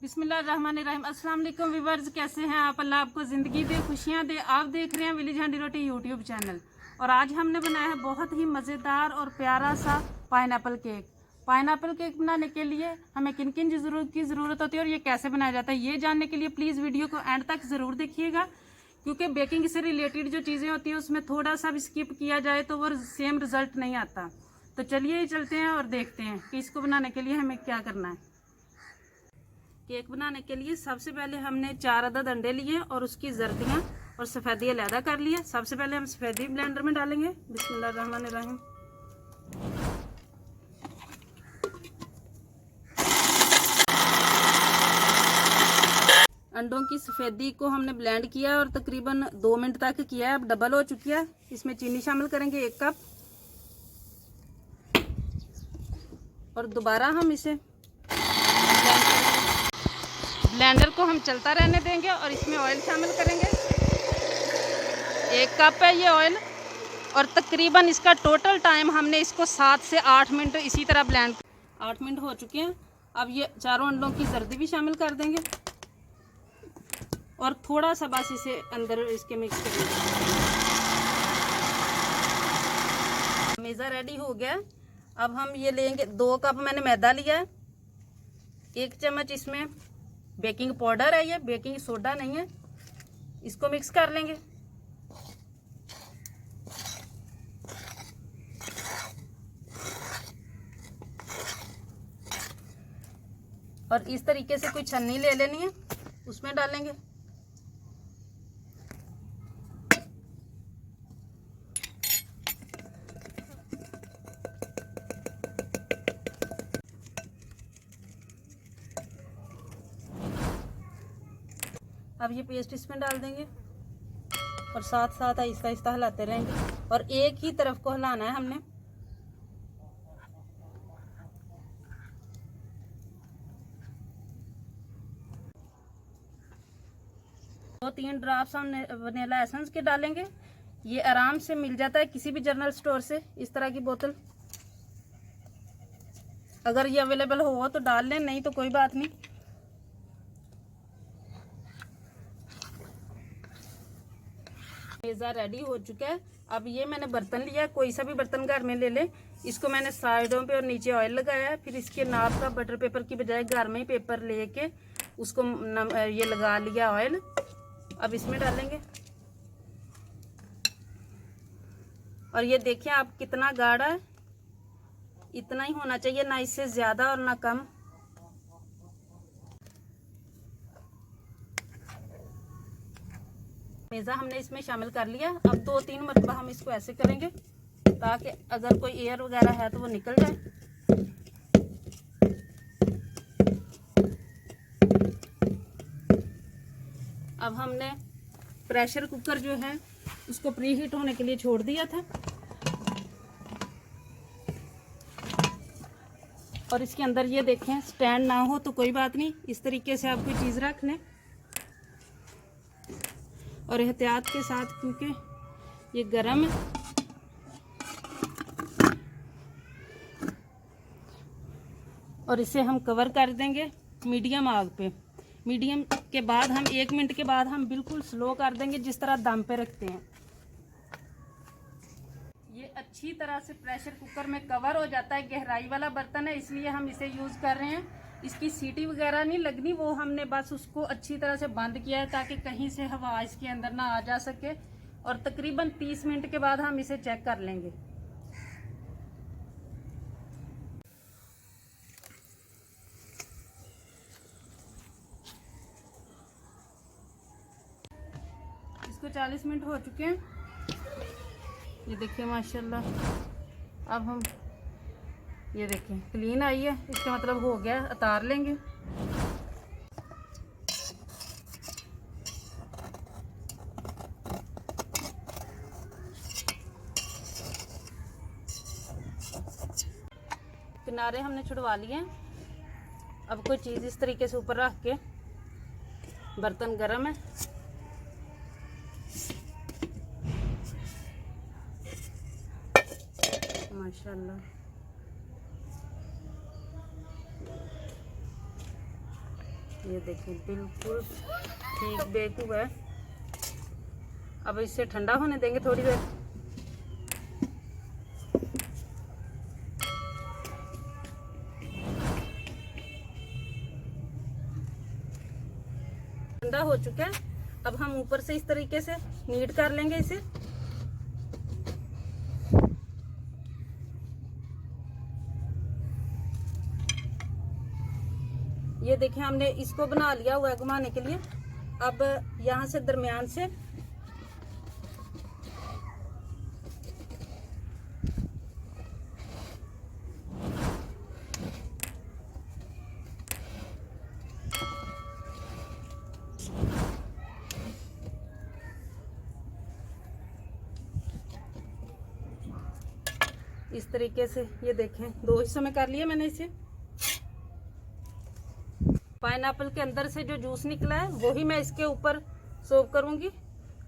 बिस्मिल्लाहिर्रहमानिर्रहीम। अस्सलाम वालेकुम व्यूअर्स, कैसे हैं आप? अल्लाह आपको ज़िंदगी दे, खुशियाँ दे। आप देख रहे हैं विलेज हांडी रोटी यूट्यूब चैनल। और आज हमने बनाया है बहुत ही मज़ेदार और प्यारा सा पाइनएप्पल केक। पाइनएप्पल केक बनाने के लिए हमें किन किन की ज़रूरत होती है और ये कैसे बनाया जाता है, ये जानने के लिए प्लीज़ वीडियो को एंड तक ज़रूर देखिएगा, क्योंकि बेकिंग से रिलेटेड जो चीज़ें होती हैं उसमें थोड़ा सा भी स्किप किया जाए तो वो सेम रिज़ल्ट नहीं आता। तो चलिए चलते हैं और देखते हैं कि इसको बनाने के लिए हमें क्या करना है। केक बनाने के लिए सबसे पहले हमने 4 अदद अंडे लिए और उसकी जर्दियाँ और सफ़ेदी अलहदा कर लिया। सबसे पहले हम सफ़ेदी ब्लेंडर में डालेंगे। बिस्मिल्लाहिर्रहमानिर्रहीम। अंडों की सफ़ेदी को हमने ब्लेंड किया और तकरीबन 2 मिनट तक किया है। अब डबल हो चुकी है। इसमें चीनी शामिल करेंगे 1 कप और दोबारा हम इसे ब्लेंडर को हम चलता रहने देंगे और इसमें ऑयल शामिल करेंगे। 1 कप है ये ऑयल और तकरीबन इसका टोटल टाइम हमने इसको 7 से 8 मिनट इसी तरह ब्लेंड। 8 मिनट हो चुके हैं। अब ये चारों अंडों की जर्दी भी शामिल कर देंगे और थोड़ा सा बस इसे अंदर इसके मिक्स करेंगे। मैदा रेडी हो गया। अब हम ये लेंगे 2 कप मैंने मैदा लिया है। 1 चम्मच इसमें बेकिंग पाउडर है, ये बेकिंग सोडा नहीं है। इसको मिक्स कर लेंगे। और इस तरीके से कोई छन्नी ले लेनी है, उसमें डालेंगे। अब ये पेस्ट इसमें डाल देंगे और साथ साथ आहिस्ता आहिस्ता हिलाते रहेंगे और एक ही तरफ को हिलाना है हमने। दो 3 ड्रॉप्स हम वनीला एसेंस के डालेंगे। ये आराम से मिल जाता है किसी भी जनरल स्टोर से, इस तरह की बोतल। अगर ये अवेलेबल हो तो डाल लें, नहीं तो कोई बात नहीं। पिज़्ज़ा रेडी हो चुका है। अब ये मैंने बर्तन लिया, कोई सा भी बर्तन घर में ले लें। इसको मैंने साइडों पे और नीचे ऑयल लगाया है। फिर इसके नाप का बटर पेपर की बजाय घर में ही पेपर लेके उसको ये लगा लिया ऑयल। अब इसमें डालेंगे और ये देखें आप कितना गाढ़ा है। इतना ही होना चाहिए, ना इससे ज़्यादा और ना कम। मैदा हमने इसमें शामिल कर लिया। अब 2-3 मरतबा हम इसको ऐसे करेंगे ताकि अगर कोई एयर वगैरह है तो वो निकल जाए। अब हमने प्रेशर कुकर जो है उसको प्री हीट होने के लिए छोड़ दिया था और इसके अंदर ये देखें स्टैंड ना हो तो कोई बात नहीं, इस तरीके से आप कोई चीज़ रख लें और एहतियात के साथ, क्योंकि ये गरम है। और इसे हम कवर कर देंगे मीडियम आग पे। मीडियम के बाद हम 1 मिनट के बाद हम बिल्कुल स्लो कर देंगे, जिस तरह दम पे रखते हैं। ये अच्छी तरह से प्रेशर कुकर में कवर हो जाता है। गहराई वाला बर्तन है इसलिए हम इसे यूज़ कर रहे हैं। इसकी सीटी वगैरह नहीं लगनी, वो हमने बस उसको अच्छी तरह से बंद किया है ताकि कहीं से हवा इसके अंदर ना आ जा सके। और तकरीबन 30 मिनट के बाद हम इसे चेक कर लेंगे। इसको 40 मिनट हो चुके हैं। ये देखिए माशाल्लाह। अब हम ये देखें क्लीन आई है, इसका मतलब हो गया। उतार लेंगे। किनारे हमने छुड़वा लिए। अब कोई चीज़ इस तरीके से ऊपर रख के, बर्तन गर्म है, माशाल्लाह। ये देखिए बिल्कुल ठीक बेक हुआ है। अब इसे ठंडा होने देंगे थोड़ी देर। ठंडा हो चुका है। अब हम ऊपर से इस तरीके से नीड कर लेंगे इसे। ये देखिए हमने इसको बना लिया हुआ है घुमाने के लिए। अब यहाँ से दरमियान से इस तरीके से, ये देखें 2 हिस्सों में कर लिया मैंने इसे। पाइनएप्पल के अंदर से जो जूस निकला है वो ही मैं इसके ऊपर सर्व करूंगी,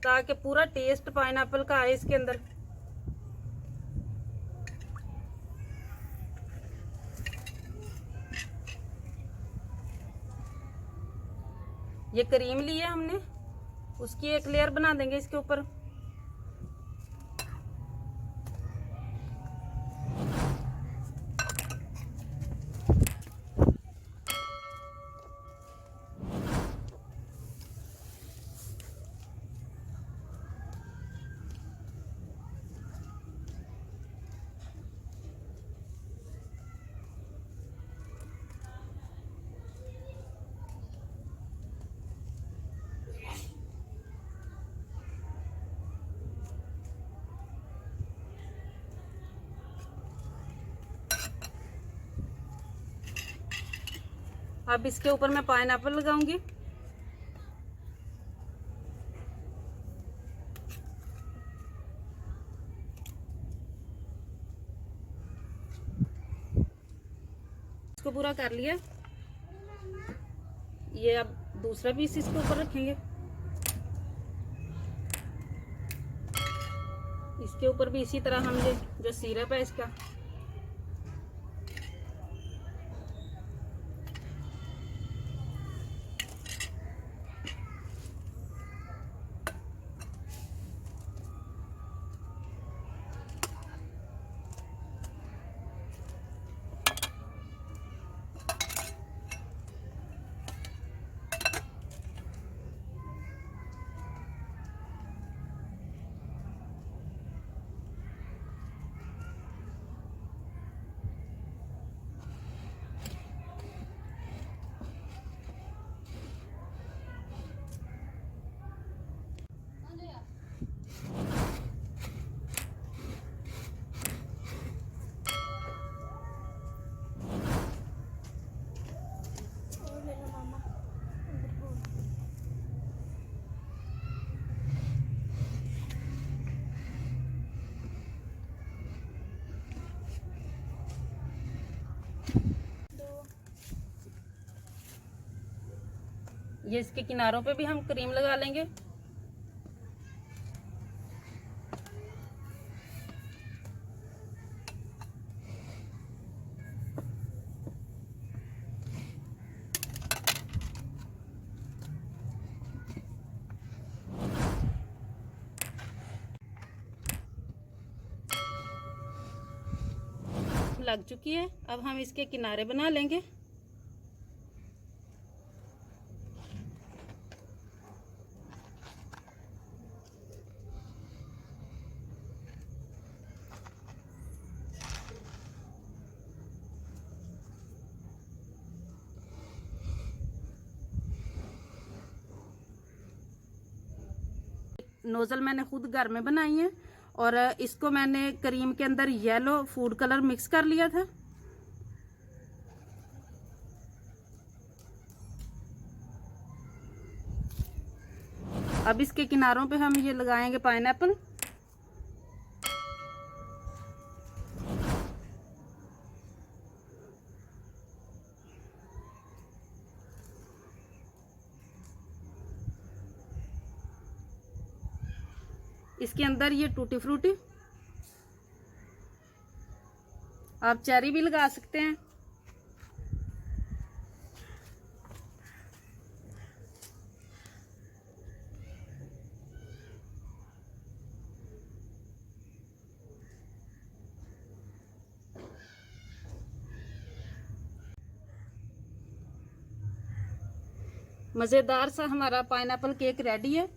ताकि पूरा टेस्ट पाइनएप्पल का आए इसके अंदर। ये क्रीम ली है हमने, उसकी एक लेयर बना देंगे इसके ऊपर। अब इसके ऊपर मैं पाइनएप्पल लगाऊंगी। इसको पूरा कर लिया। ये अब दूसरा पीस इसके ऊपर रखेंगे। इसके ऊपर भी इसी तरह हम ये जो सिरप है इसका ये इसके किनारों पे भी हम क्रीम लगा लेंगे। लग चुकी है। अब हम इसके किनारे बना लेंगे। नोज़ल मैंने खुद घर में बनाई है और इसको मैंने क्रीम के अंदर येलो फूड कलर मिक्स कर लिया था। अब इसके किनारों पे हम ये लगाएंगे पाइनएप्पल। इसके अंदर ये टूटी फ्रूटी, आप चेरी भी लगा सकते हैं। मज़ेदार सा हमारा पाइनएप्पल केक रेडी है।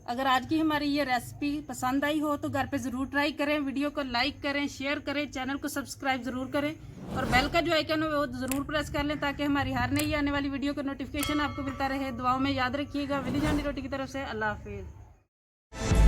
अगर आज की हमारी ये रेसिपी पसंद आई हो तो घर पे ज़रूर ट्राई करें। वीडियो को लाइक करें, शेयर करें, चैनल को सब्सक्राइब ज़रूर करें और बेल का जो आइकन है वो ज़रूर प्रेस कर लें ताकि हमारी हर नई आने वाली वीडियो का नोटिफिकेशन आपको मिलता रहे। दुआओं में याद रखिएगा। विलेज हांडी रोटी की तरफ से अल्लाह हाफिज़।